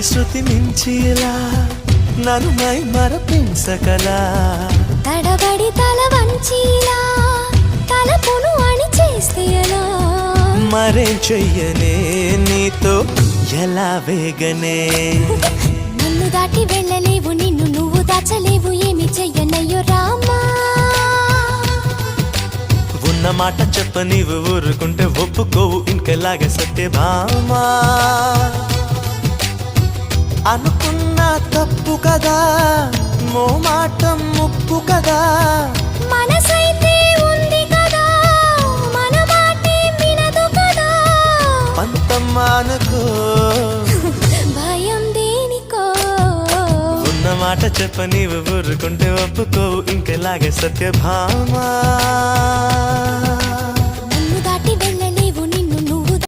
ప్రతి శృతి మించిలా నన్ను మై మరపించగలా తడబడి తల వంచిలా తలపును అణి చేస్తే ఎలా మరేం చెయ్యనే నీతో ఎలా వేగనే నన్ను దాటి వెళ్ళలేవు నిన్ను నువ్వు దాచలేవు ఏమి చెయ్యనయ్యో రామా ఉన్న మాట చెప్ప నీవు ఊరుకుంటే ఒప్పుకోవు ఇంకెలాగే సత్యభామా అనుకున్నా తప్పు కదా మో మాట ముప్పు కదా మనసైతే ఉంది కదా మన మాటే వినదు కదా పంతమ్మానుకో భయం దేనికో ఉన్న మాట చెప్ప నీవు ఊరుకుంటే ఒప్పుకోవు ఇంకెలాగే సత్యభామా